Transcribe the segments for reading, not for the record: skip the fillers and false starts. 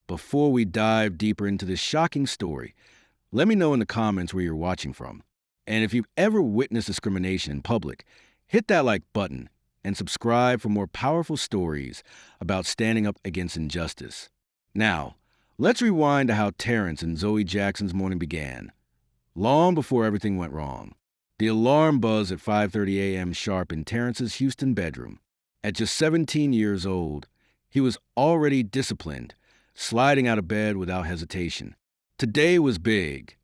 Before we dive deeper into this shocking story, let me know in the comments where you're watching from. And if you've ever witnessed discrimination in public, hit that like button and subscribe for more powerful stories about standing up against injustice. Now, let's rewind to how Terrence and Zoe Jackson's morning began, long before everything went wrong. The alarm buzzed at 5:30 a.m. sharp in Terrence's Houston bedroom. At just 17 years old, he was already disciplined, sliding out of bed without hesitation. Today was big.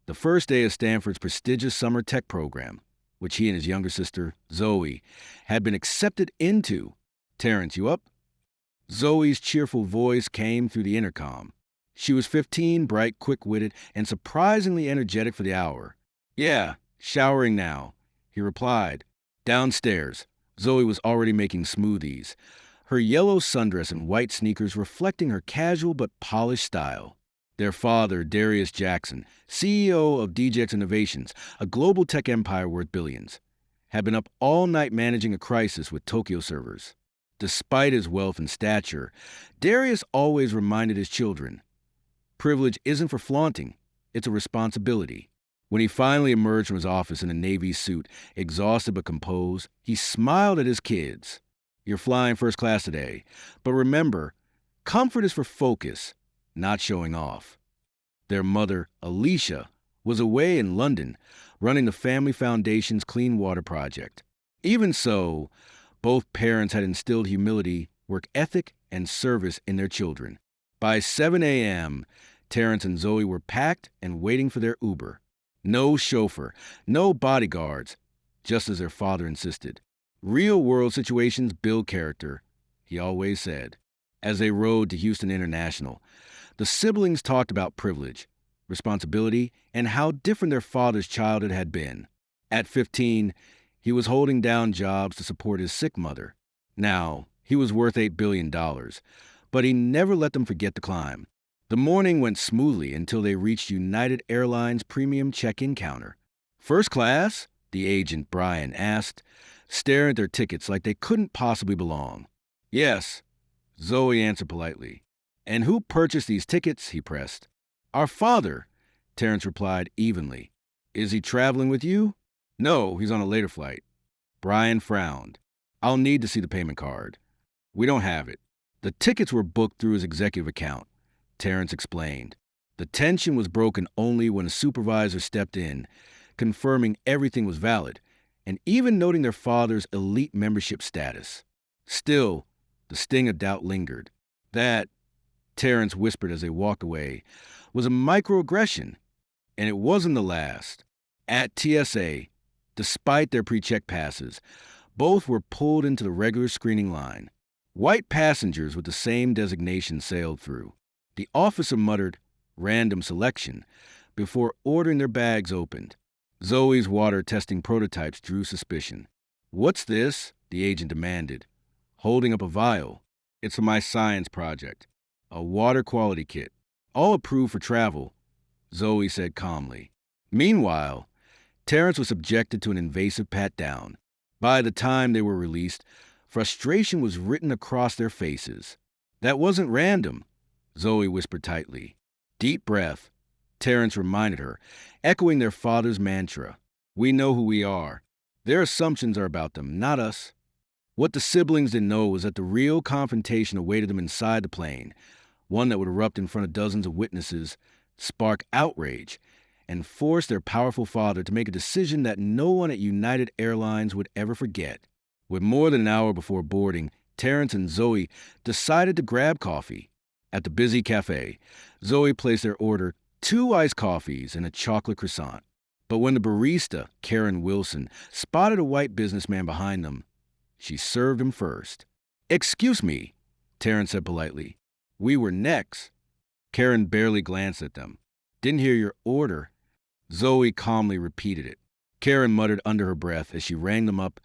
The first day of Stanford's prestigious summer tech program, which he and his younger sister, Zoe, had been accepted into. "Terrence, you up?" Zoe's cheerful voice came through the intercom. She was 15, bright, quick-witted, and surprisingly energetic for the hour. "Yeah, showering now," he replied. Downstairs, Zoe was already making smoothies, her yellow sundress and white sneakers reflecting her casual but polished style. Their father, Darius Jackson, CEO of DJX Innovations, a global tech empire worth billions, had been up all night managing a crisis with Tokyo servers. Despite his wealth and stature, Darius always reminded his children, privilege isn't for flaunting, it's a responsibility. When he finally emerged from his office in a Navy suit, exhausted but composed, he smiled at his kids. "You're flying first class today, but remember, comfort is for focus, not showing off." Their mother, Alicia, was away in London, running the family foundation's clean water project. Even so, both parents had instilled humility, work ethic, and service in their children. By 7 a.m., Terrence and Zoe were packed and waiting for their Uber. No chauffeur, no bodyguards, just as their father insisted. "Real-world situations build character," he always said. As they rode to Houston International, the siblings talked about privilege, responsibility, and how different their father's childhood had been. At 15, he was holding down jobs to support his sick mother. Now, he was worth $8 billion, but he never let them forget the climb. The morning went smoothly until they reached United Airlines premium check-in counter. "First class?" the agent, Brian, asked, staring at their tickets like they couldn't possibly belong. "Yes," Zoe answered politely. "And who purchased these tickets?" he pressed. "Our father," Terrence replied evenly. "Is he traveling with you?" "No, he's on a later flight." Brian frowned. "I'll need to see the payment card." "We don't have it." "The tickets were booked through his executive account," Terrence explained. The tension was broken only when a supervisor stepped in, confirming everything was valid, and even noting their father's elite membership status. Still, the sting of doubt lingered. That, Terrence whispered as they walked away, was a microaggression, and it wasn't the last. At TSA, despite their pre-check passes, both were pulled into the regular screening line. White passengers with the same designation sailed through. The officer muttered, "Random selection," before ordering their bags opened. Zoe's water testing prototypes drew suspicion. "What's this?" the agent demanded, holding up a vial. "It's for my science project. A water quality kit. All approved for travel," Zoe said calmly. Meanwhile, Terrence was subjected to an invasive pat-down. By the time they were released, frustration was written across their faces. "That wasn't random," Zoe whispered tightly. "Deep breath," Terrence reminded her, echoing their father's mantra. "We know who we are. Their assumptions are about them, not us." What the siblings didn't know was that the real confrontation awaited them inside the plane, one that would erupt in front of dozens of witnesses, spark outrage, and force their powerful father to make a decision that no one at United Airlines would ever forget. With more than an hour before boarding, Terrence and Zoe decided to grab coffee. At the busy cafe, Zoe placed their order, 2 iced coffees and a chocolate croissant. But when the barista, Karen Wilson, spotted a white businessman behind them, she served him first. "Excuse me," Terrence said politely. "We were next." Karen barely glanced at them. "Didn't hear your order." Zoe calmly repeated it. Karen muttered under her breath as she rang them up,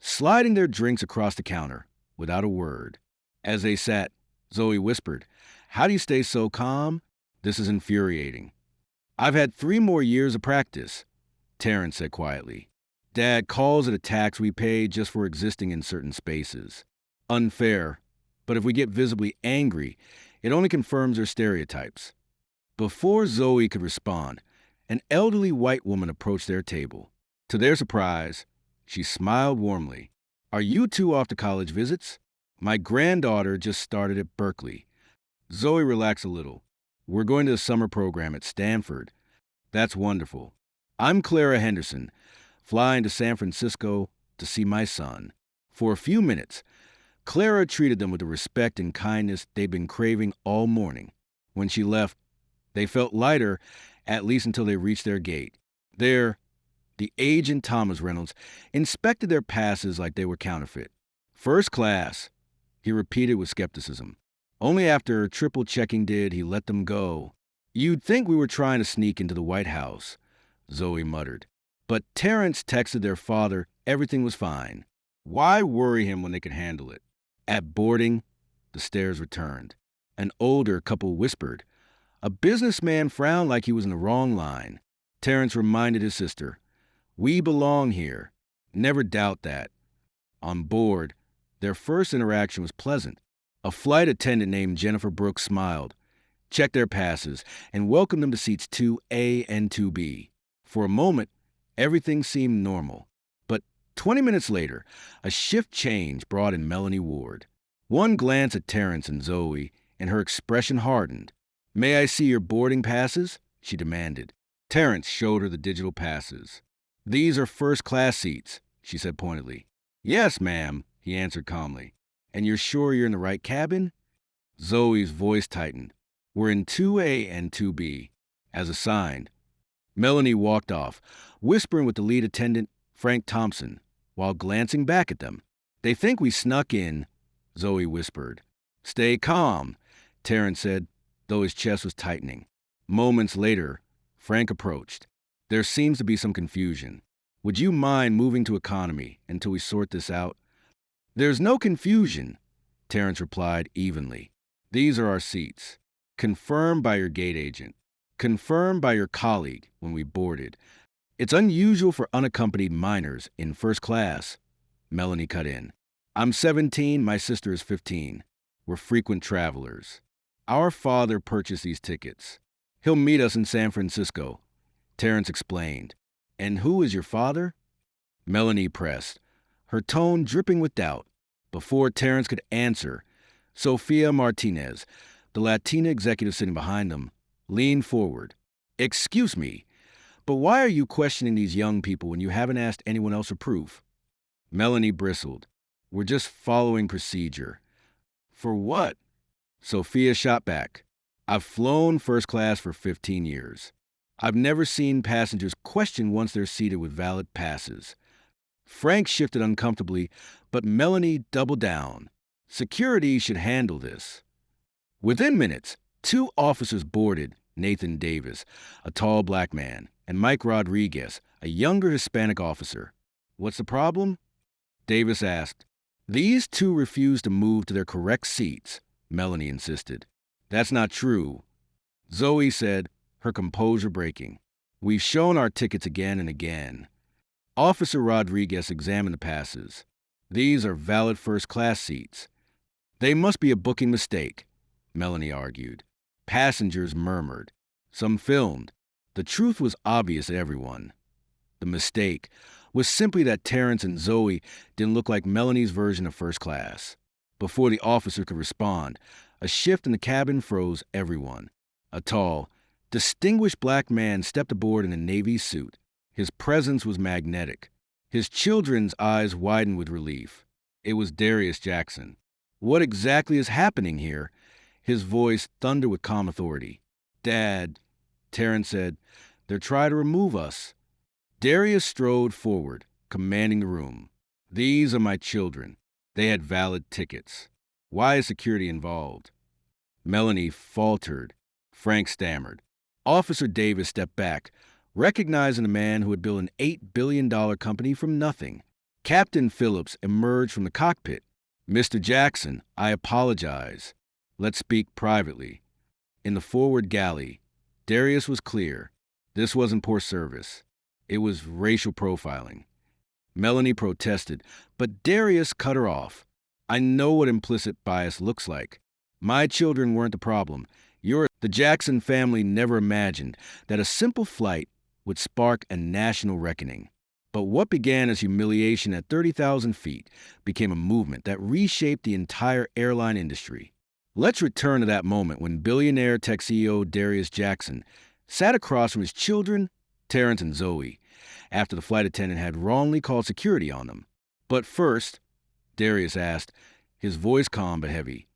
sliding their drinks across the counter, without a word. As they sat, Zoe whispered, "How do you stay so calm? This is infuriating." "I've had 3 more years of practice," Terrence said quietly. "Dad calls it a tax we pay just for existing in certain spaces. Unfair, but if we get visibly angry, It only confirms their stereotypes. Before Zoe could respond, an elderly white woman approached their table. To their surprise, she smiled warmly. Are you two off to college visits? My granddaughter just started at Berkeley. Zoe relaxed a little. We're going to the summer program at Stanford. That's wonderful. I'm Clara Henderson, flying to San Francisco to see my son. For a few minutes, Clara treated them with the respect and kindness they'd been craving all morning. When she left, they felt lighter, at least until they reached their gate. There, the agent Thomas Reynolds inspected their passes like they were counterfeit. First class, he repeated with skepticism. Only after triple checking did he let them go. You'd think we were trying to sneak into the White House, Zoe muttered. But Terrence texted their father everything was fine. Why worry him when they could handle it? At boarding, the stares returned. An older couple whispered. A businessman frowned like he was in the wrong line. Terrence reminded his sister, we belong here. Never doubt that. On board, their first interaction was pleasant. A flight attendant named Jennifer Brooks smiled, checked their passes, and welcomed them to seats 2A and 2B. For a moment, everything seemed normal. But 20 minutes later, a shift change brought in Melanie Ward. One glance at Terrence and Zoe, and her expression hardened. May I see your boarding passes? She demanded. Terrence showed her the digital passes. These are first-class seats, she said pointedly. Yes, ma'am, he answered calmly. And you're sure you're in the right cabin? Zoe's voice tightened. We're in 2A and 2B. As assigned. Melanie walked off, whispering with the lead attendant, Frank Thompson, while glancing back at them. They think we snuck in, Zoe whispered. Stay calm, Terrence said, though his chest was tightening. Moments later, Frank approached. There seems to be some confusion. Would you mind moving to economy until we sort this out? There's no confusion, Terrence replied evenly. These are our seats. Confirmed by your gate agent. Confirmed by your colleague when we boarded. It's unusual for unaccompanied minors in first class. Melanie cut in. I'm 17, my sister is 15. We're frequent travelers. Our father purchased these tickets. He'll meet us in San Francisco, Terrence explained. And who is your father? Melanie pressed, her tone dripping with doubt. Before Terrence could answer, Sofia Martinez, the Latina executive sitting behind them, leaned forward. Excuse me, but why are you questioning these young people when you haven't asked anyone else for proof? Melanie bristled. We're just following procedure. For what? Sophia shot back. I've flown first class for 15 years. I've never seen passengers question once they're seated with valid passes. Frank shifted uncomfortably, but Melanie doubled down. Security should handle this. Within minutes, 2 officers boarded Nathan Davis, a tall black man, and Mike Rodriguez, a younger Hispanic officer. What's the problem? Davis asked. These 2 refused to move to their correct seats, Melanie insisted. That's not true, Zoe said, her composure breaking. We've shown our tickets again and again. Officer Rodriguez examined the passes. These are valid first-class seats. They must be a booking mistake, Melanie argued. Passengers murmured. Some filmed. The truth was obvious to everyone. The mistake was simply that Terrence and Zoe didn't look like Melanie's version of first class. Before the officer could respond, a shift in the cabin froze everyone. A tall, distinguished black man stepped aboard in a navy suit. His presence was magnetic. His children's eyes widened with relief. It was Darius Jackson. What exactly is happening here? His voice thundered with calm authority. Dad, Terrence said, they're trying to remove us. Darius strode forward, commanding the room. These are my children. They had valid tickets. Why is security involved? Melanie faltered. Frank stammered. Officer Davis stepped back, recognizing a man who had built an $8 billion company from nothing. Captain Phillips emerged from the cockpit. Mr. Jackson, I apologize. Let's speak privately. In the forward galley, Darius was clear. This wasn't poor service. It was racial profiling. Melanie protested, but Darius cut her off. I know what implicit bias looks like. My children weren't the problem. The Jackson family never imagined that a simple flight would spark a national reckoning. But what began as humiliation at 30,000 feet became a movement that reshaped the entire airline industry. Let's return to that moment when billionaire tech CEO Darius Jackson sat across from his children, Terrence and Zoe, after the flight attendant had wrongly called security on them. But first, Darius asked, his voice calm but heavy,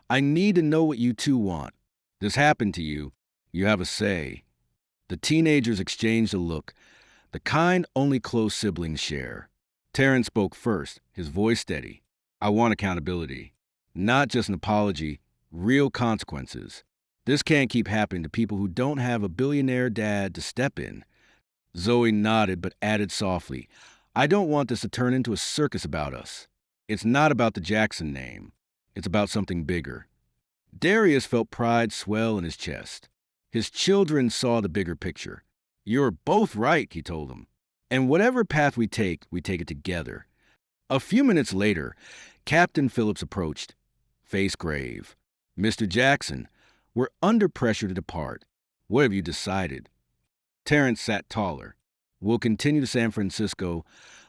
"I need to know what you two want. This happened to you. You have a say." The teenagers exchanged a look, the kind only close siblings share. Terrence spoke first, his voice steady. "I want accountability. Not just an apology, real consequences. This can't keep happening to people who don't have a billionaire dad to step in." Zoe nodded but added softly, "I don't want this to turn into a circus about us. It's not about the Jackson name. It's about something bigger." Darius felt pride swell in his chest. His children saw the bigger picture. "You're both right," he told them. "And whatever path we take it together." A few minutes later, Captain Phillips approached, face grave. "Mr. Jackson, we're under pressure to depart. What have you decided?" Terrence sat taller. "We'll continue to San Francisco,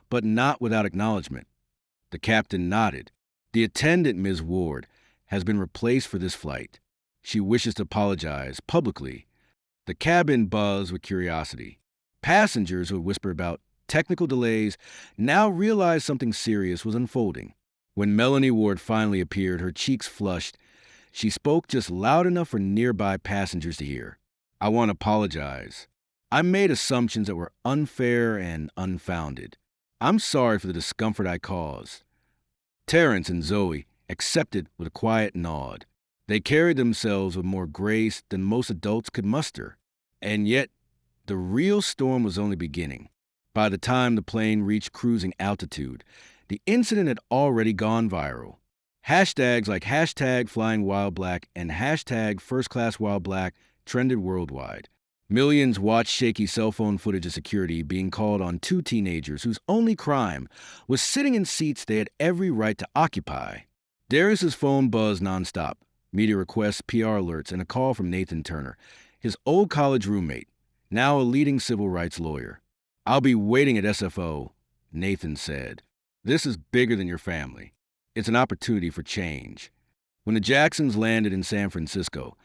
but not without acknowledgement." The captain nodded. "The attendant, Ms. Ward, has been replaced for this flight. She wishes to apologize publicly." The cabin buzzed with curiosity. Passengers who had whispered about technical delays now realized something serious was unfolding. When Melanie Ward finally appeared, her cheeks flushed. She spoke just loud enough for nearby passengers to hear. "I want to apologize. I made assumptions that were unfair and unfounded. I'm sorry for the discomfort I caused." Terrence and Zoe accepted with a quiet nod. They carried themselves with more grace than most adults could muster. And yet, the real storm was only beginning. By the time the plane reached cruising altitude, the incident had already gone viral. Hashtags like #FlyingWhileBlack and #FirstClassWhileBlack trended worldwide. Millions watched shaky cell phone footage of security being called on two teenagers whose only crime was sitting in seats they had every right to occupy. Darius's phone buzzed nonstop. Media requests, PR alerts, and a call from Nathan Turner, his old college roommate, now a leading civil rights lawyer. "I'll be waiting at SFO," Nathan said. "This is bigger than your family. It's an opportunity for change." When the Jacksons landed in San Francisco,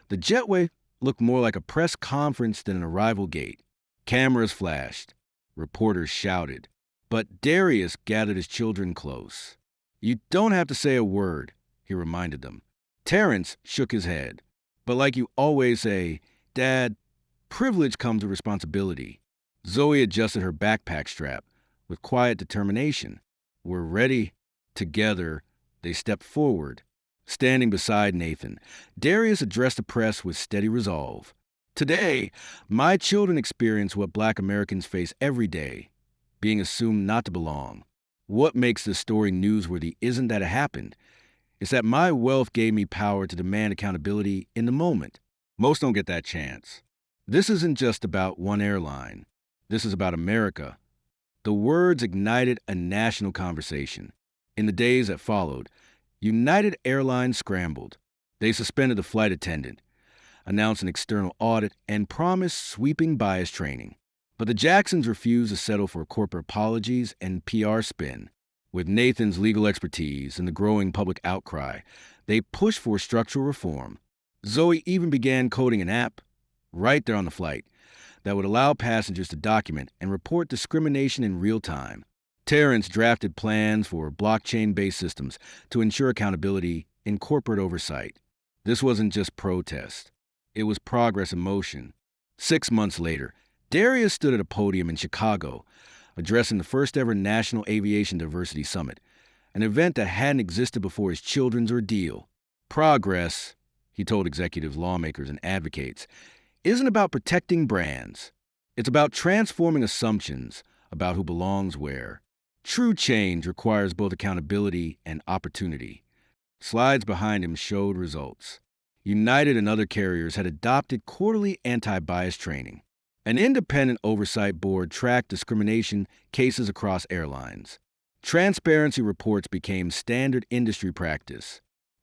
the jetway looked more like a press conference than an arrival gate. Cameras flashed. Reporters shouted. But Darius gathered his children close. "You don't have to say a word," he reminded them. Terrence shook his head. "But like you always say, Dad, privilege comes with responsibility." Zoe adjusted her backpack strap with quiet determination. "We're ready." Together, they stepped forward. Standing beside Nathan, Darius addressed the press with steady resolve. "Today, my children experience what Black Americans face every day, being assumed not to belong. What makes this story newsworthy isn't that it happened. It's that my wealth gave me power to demand accountability in the moment. Most don't get that chance. This isn't just about one airline. This is about America." The words ignited a national conversation. In the days that followed, United Airlines scrambled. They suspended the flight attendant, announced an external audit, and promised sweeping bias training. But the Jacksons refused to settle for corporate apologies and PR spin. With Nathan's legal expertise and the growing public outcry, they pushed for structural reform. Zoe even began coding an app, right there on the flight, that would allow passengers to document and report discrimination in real time. Terrence drafted plans for blockchain-based systems to ensure accountability in corporate oversight. This wasn't just protest. It was progress in motion. 6 months later, Darius stood at a podium in Chicago, addressing the first-ever National Aviation Diversity Summit, an event that hadn't existed before his children's ordeal. "Progress," he told executives, lawmakers, and advocates, "isn't about protecting brands. It's about transforming assumptions about who belongs where. True change requires both accountability and opportunity." Slides behind him showed results. United and other carriers had adopted quarterly anti-bias training. An independent oversight board tracked discrimination cases across airlines. Transparency reports became standard industry practice.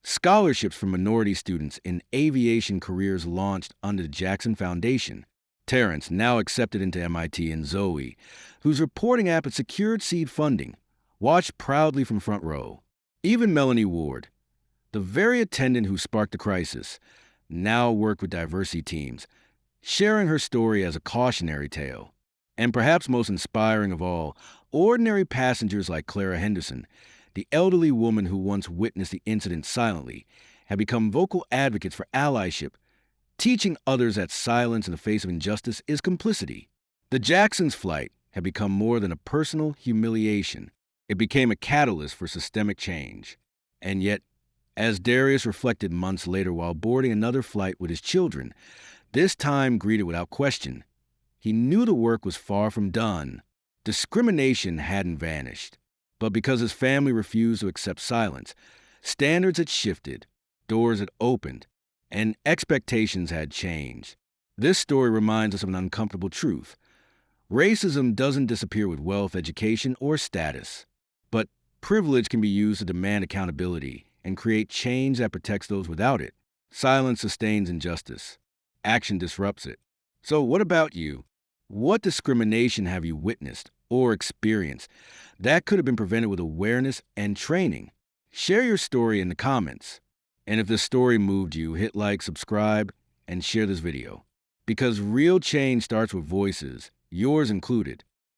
Scholarships for minority students in aviation careers launched under the Jackson Foundation. Terrence, now accepted into MIT, and Zoe, whose reporting app had secured seed funding, watched proudly from front row. Even Melanie Ward, the very attendant who sparked the crisis, now worked with diversity teams, sharing her story as a cautionary tale. And perhaps most inspiring of all, ordinary passengers like Clara Henderson, the elderly woman who once witnessed the incident silently, have become vocal advocates for allyship, teaching others that silence in the face of injustice is complicity. The Jacksons' flight had become more than a personal humiliation. It became a catalyst for systemic change. And yet, as Darius reflected months later while boarding another flight with his children, this time greeted without question, he knew the work was far from done. Discrimination hadn't vanished. But because his family refused to accept silence, standards had shifted, doors had opened, and expectations had changed. This story reminds us of an uncomfortable truth. Racism doesn't disappear with wealth, education, or status. But privilege can be used to demand accountability and create change that protects those without it. Silence sustains injustice. Action disrupts it. So what about you? What discrimination have you witnessed or experienced that could have been prevented with awareness and training? Share your story in the comments. And if this story moved you, hit like, subscribe, and share this video. Because real change starts with voices, yours included.